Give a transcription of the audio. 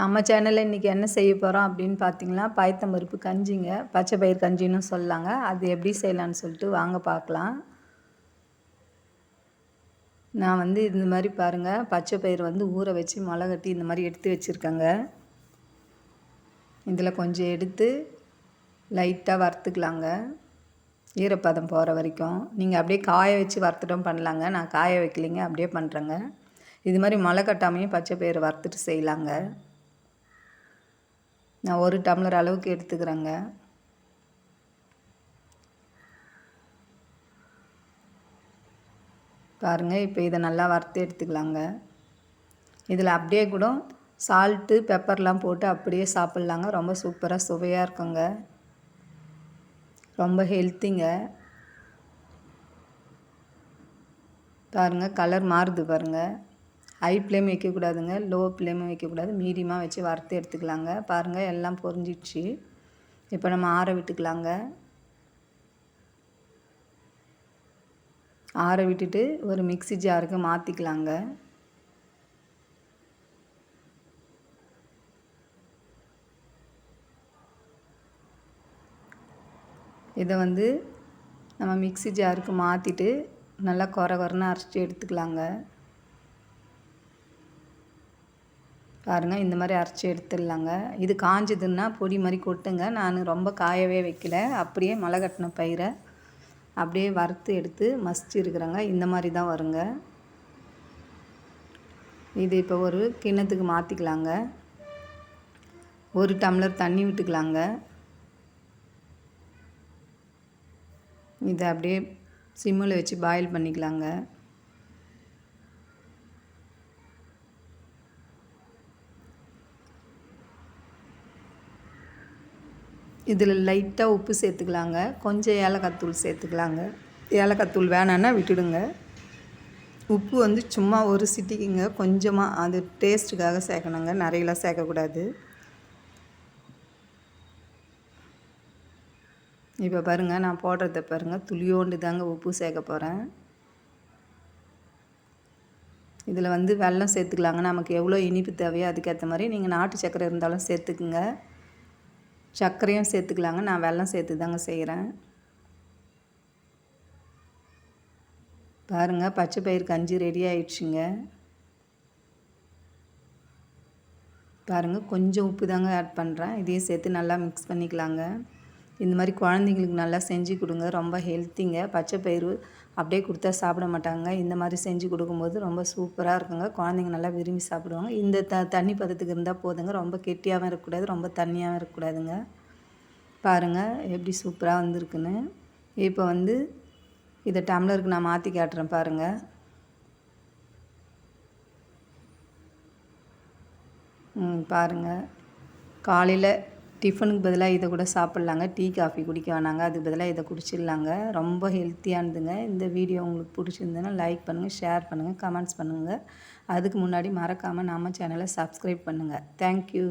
நம்ம சேனலில் இன்றைக்கி என்ன செய்ய போகிறோம் அப்படின்னு பார்த்தீங்கன்னா, பயத்தம்பருப்பு கஞ்சிங்க. பச்சை பயிர் கஞ்சின்னு சொல்லலாங்க. அது எப்படி செய்யலான்னு சொல்லிட்டு வாங்க பார்க்கலாம். நான் வந்து இந்த மாதிரி பாருங்கள், பச்சை பயிர் வந்து ஊற வச்சு முளை கட்டி இந்த மாதிரி எடுத்து வச்சுருக்கேங்க. இதில் கொஞ்சம் எடுத்து லைட்டாக வறுத்துக்கலாங்க, ஈரப்பதம் போகிற வரைக்கும். நீங்கள் அப்படியே காய வச்சு வறுத்துட்டும் பண்ணலாங்க. நான் காய வைக்கலைங்க, அப்படியே பண்ணுறேங்க. இது மாதிரி முளை கட்டாமையும் பச்சை பயிர் வறுத்துட்டு செய்யலாங்க. நான் 1 டம்ளர் அளவுக்கு எடுத்துக்கிறேங்க. பாருங்கள், இப்போ இதை நல்லா வறுத்து எடுத்துக்கலாங்க. இதில் அப்படியே கூட சால்ட்டு பெப்பர்லாம் போட்டு அப்படியே சாப்பிட்லாங்க. ரொம்ப சூப்பராக சுவையாக இருக்குங்க. ரொம்ப ஹெல்த்திங்க. பாருங்கள், கலர் மாறுது பாருங்கள். ஹை ஃப்ளேம் வைக்கக்கூடாதுங்க, லோ ஃப்ளேமும் வைக்கக்கூடாது, மீடியமாக வச்சு வறுத்து எடுத்துக்கலாங்க. பாருங்கள், எல்லாம் பொரிஞ்சிடுச்சு. இப்போ நம்ம ஆற விட்டுக்கலாங்க. ஆற விட்டுட்டு ஒரு மிக்ஸி ஜாருக்கு மாற்றிக்கலாங்க. இதை வந்து நம்ம மிக்ஸி ஜாருக்கு மாற்றிட்டு நல்லா கொரன்னு அரைச்சி எடுத்துக்கலாங்க. பாருங்கள், இந்த மாதிரி அரைச்சி எடுத்துடலாங்க. இது காஞ்சதுன்னா பொடி மாதிரி கொட்டுங்க. நான் ரொம்ப காயவே வைக்கல, அப்படியே முளை கட்டின பயிரை அப்படியே வறுத்து எடுத்து மசிச்சு இருக்கிறேங்க. இந்த மாதிரி தான் வருங்க. இது இப்போ ஒரு கிண்ணத்துக்கு மாற்றிக்கலாங்க. 1 டம்ளர் தண்ணி விட்டுக்கலாங்க. இதை அப்படியே சிம்மில் வச்சு பாயில் பண்ணிக்கலாங்க. இதில் லைட்டாக உப்பு சேர்த்துக்கலாங்க. கொஞ்சம் ஏலக்காய் சேர்த்துக்கலாங்க. ஏலக்காய் வேணான்னா விட்டுடுங்க. உப்பு வந்து சும்மா ஒரு சிட்டிக்குங்க, கொஞ்சமாக, அது டேஸ்ட்டுக்காக சேர்க்கணுங்க, நிறையலாம் சேர்க்கக்கூடாது. இப்போ பாருங்கள், நான் போடுறத பாருங்கள், துளியோண்டு தாங்க உப்பு சேர்க்க போகிறேன். இதில் வந்து வெல்லம் சேர்த்துக்கலாங்க. நமக்கு எவ்வளோ இனிப்பு தேவையோ அதுக்கேற்ற மாதிரி நீங்கள் நாட்டு சர்க்கரை இருந்தாலும் சேர்த்துக்குங்க. சர்க்கரையும் சேர்த்துக்கலாங்க. நான் வெல்லம் சேர்த்து தாங்க செய்கிறேன். பாருங்கள், பச்சை பயிர் கஞ்சி ரெடி ஆயிடுச்சுங்க. பாருங்கள், கொஞ்சம் உப்பு தாங்க ஆட் பண்ணுறேன். இதையும் சேர்த்து நல்லா மிக்ஸ் பண்ணிக்கலாங்க. இந்த மாதிரி குழந்தைங்களுக்கு நல்லா செஞ்சு கொடுங்க, ரொம்ப ஹெல்த்திங்க. பச்சை பயிர் அப்படியே கொடுத்தா சாப்பிட மாட்டாங்க. இந்த மாதிரி செஞ்சு கொடுக்கும்போது ரொம்ப சூப்பராக இருக்குங்க. குழந்தைங்க நல்லா விரும்பி சாப்பிடுவாங்க. இந்த தண்ணி பதத்துக்கு இருந்தால் போதுங்க. ரொம்ப கெட்டியாகவும் இருக்கக்கூடாது, ரொம்ப தண்ணியாகவும் இருக்கக்கூடாதுங்க. பாருங்கள் எப்படி சூப்பராக வந்திருக்குன்னு. இப்போ வந்து இதை டம்ளருக்கு நான் மாற்றி காட்டுறேன் பாருங்கள். பாருங்கள், காலையில் டிஃபனுக்கு பதிலாக இதை கூட சாப்பிட்லாங்க. டீ காஃபி குடிக்க வேணாங்க, அதுக்கு பதிலாக இதை குடிச்சிடலாங்க. ரொம்ப ஹெல்த்தியானதுங்க. இந்த வீடியோ உங்களுக்கு பிடிச்சிருந்ததுன்னா லைக் பண்ணுங்கள், ஷேர் பண்ணுங்கள், கமெண்ட்ஸ் பண்ணுங்கள். அதுக்கு முன்னாடி மறக்காமல் நம்ம சேனலை சப்ஸ்கிரைப் பண்ணுங்கள். தேங்க்யூ.